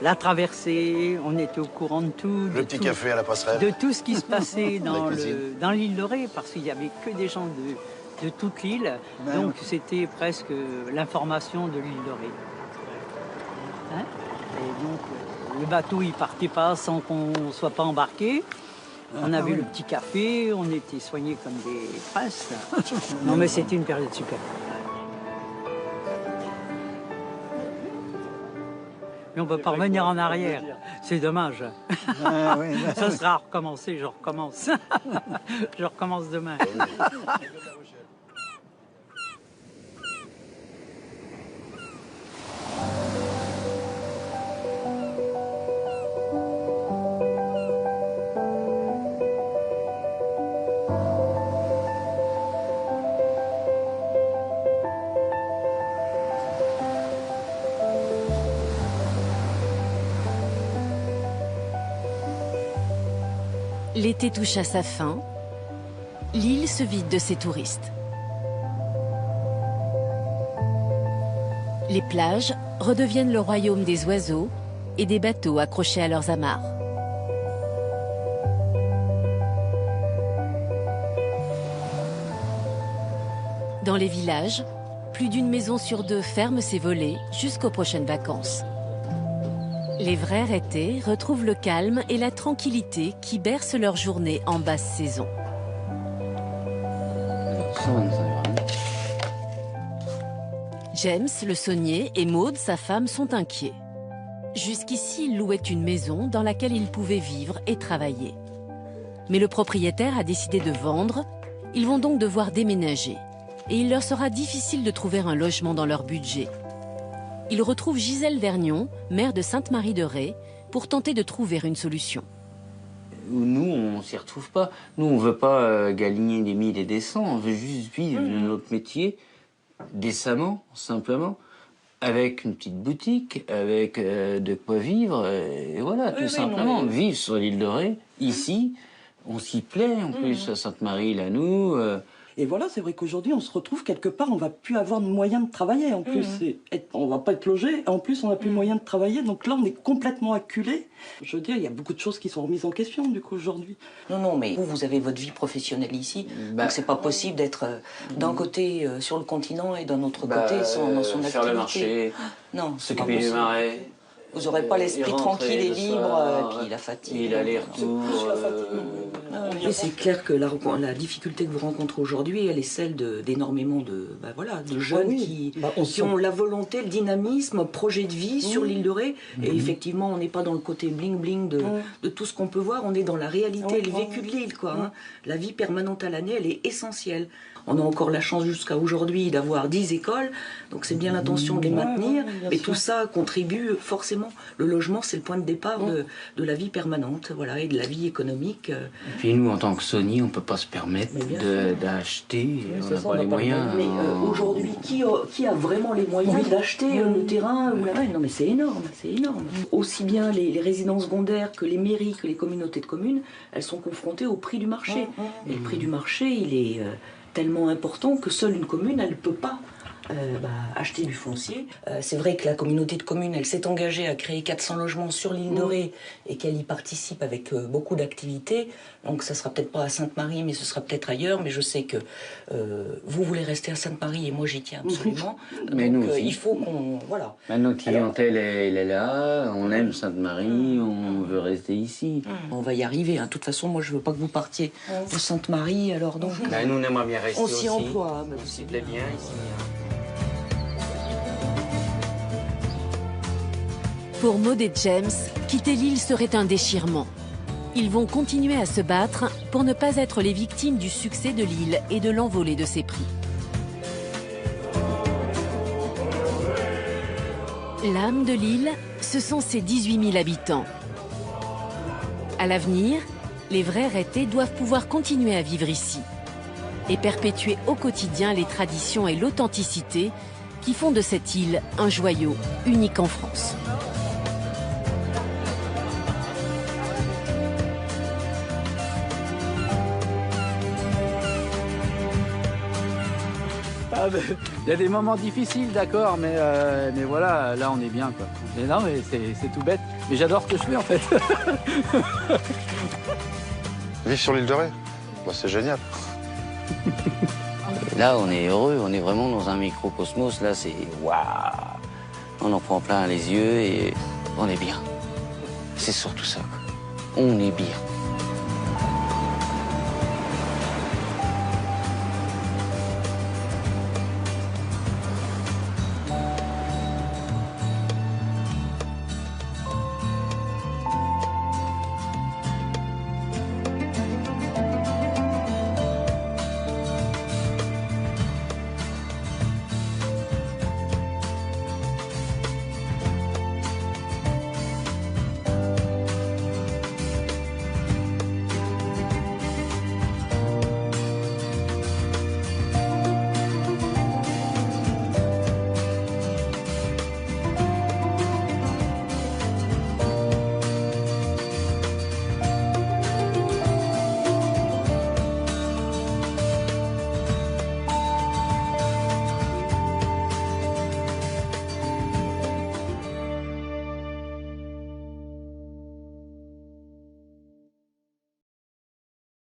la traversée, on était au courant de tout. Le petit café à la passerelle. De tout ce qui se passait dans l'île de Ré, parce qu'il n'y avait que des gens de toute l'île, donc c'était presque l'information de l'île de Ré. Hein? Et donc, le bateau, il partait pas sans qu'on ne soit pas embarqué. On avait le petit café, on était soignés comme des princes. Non, mais c'était une période super. Mais on ne peut pas revenir en arrière. C'est dommage. Ça sera recommencé, je recommence. Je recommence demain. L'été touche à sa fin. L'île se vide de ses touristes. Les plages redeviennent le royaume des oiseaux et des bateaux accrochés à leurs amarres. Dans les villages, plus d'une maison sur deux ferme ses volets jusqu'aux prochaines vacances. Les vrais Rétais retrouvent le calme et la tranquillité qui bercent leur journée en basse saison. James, le saunier, et Maude, sa femme, sont inquiets. Jusqu'ici, ils louaient une maison dans laquelle ils pouvaient vivre et travailler. Mais le propriétaire a décidé de vendre. Ils vont donc devoir déménager. Et il leur sera difficile de trouver un logement dans leur budget. Ils retrouvent Gisèle Vergnon, maire de Sainte-Marie-de-Ré, pour tenter de trouver une solution. Nous, on ne s'y retrouve pas. Nous, on ne veut pas galigner des 1000 et des 100. On veut juste vivre notre métier décemment, simplement, avec une petite boutique, avec de quoi vivre, et voilà, tout simplement. Vivre sur l'île de Ré, ici, on s'y plaît, en plus, à Sainte-Marie, là, nous... Et voilà, c'est vrai qu'aujourd'hui, on se retrouve quelque part, on va plus avoir de moyens de travailler en plus. On va pas être logé, en plus, on n'a plus de moyens de travailler. Donc là, on est complètement acculé. Je veux dire, il y a beaucoup de choses qui sont remises en question, du coup, aujourd'hui. Non, mais vous avez votre vie professionnelle ici. Donc c'est pas possible d'être d'un côté sur le continent et d'un autre côté dans son activité. Faire le marché, s'occuper du marais. Vous n'aurez pas l'esprit tranquille et libre, et puis la fatigue. L'aller-retour. Mais c'est clair que la difficulté que vous rencontrez aujourd'hui, elle est celle d'énormément de jeunes qui ont la volonté, le dynamisme, projet de vie sur l'île de Ré. Et effectivement, on n'est pas dans le côté bling-bling de tout ce qu'on peut voir, on est dans la réalité, le vécu de l'île, quoi. La vie permanente à l'année, elle est essentielle. On a encore la chance jusqu'à aujourd'hui d'avoir 10 écoles, donc c'est bien l'intention de les maintenir, mais tout ça contribue forcément. Le logement, c'est le point de départ de la vie permanente, voilà, et de la vie économique. Et puis nous, en tant que Sony, on ne peut pas se permettre d'acheter, on n'a pas les moyens. Mais aujourd'hui, qui a vraiment les moyens d'acheter le terrain ou la main? Non mais c'est énorme, c'est énorme. Aussi bien les résidences secondaires que les mairies, que les communautés de communes, elles sont confrontées au prix du marché. Et le prix du marché, il est... tellement important que seule une commune, elle ne peut pas acheter du foncier. C'est vrai que la communauté de communes, elle s'est engagée à créer 400 logements sur l'île de Ré et qu'elle y participe avec beaucoup d'activités. Donc ça sera peut-être pas à Sainte-Marie, mais ce sera peut-être ailleurs. Mais je sais que vous voulez rester à Sainte-Marie et moi j'y tiens absolument. Mais donc nous il faut qu'on... Voilà. Notre clientèle, elle est là, on aime Sainte-Marie, on veut rester ici. On va y arriver. De toute façon, moi je veux pas que vous partiez de Sainte-Marie, alors donc... Nous, on aimerait bien rester aussi. On s'y emploie. On s'y plaît bien ici. Pour Maude et James, quitter l'île serait un déchirement. Ils vont continuer à se battre pour ne pas être les victimes du succès de l'île et de l'envolée de ses prix. L'âme de l'île, ce sont ses 18 000 habitants. À l'avenir, les vrais Rétais doivent pouvoir continuer à vivre ici et perpétuer au quotidien les traditions et l'authenticité qui font de cette île un joyau unique en France. Il y a des moments difficiles, d'accord, mais voilà, là on est bien, quoi. Mais non, mais c'est tout bête. Mais j'adore ce que je fais, en fait. Vivre sur l'île de Ré, bah, c'est génial. Là, on est heureux, on est vraiment dans un microcosmos. Là, c'est waouh. On en prend plein les yeux et on est bien. C'est surtout ça, quoi. On est bien.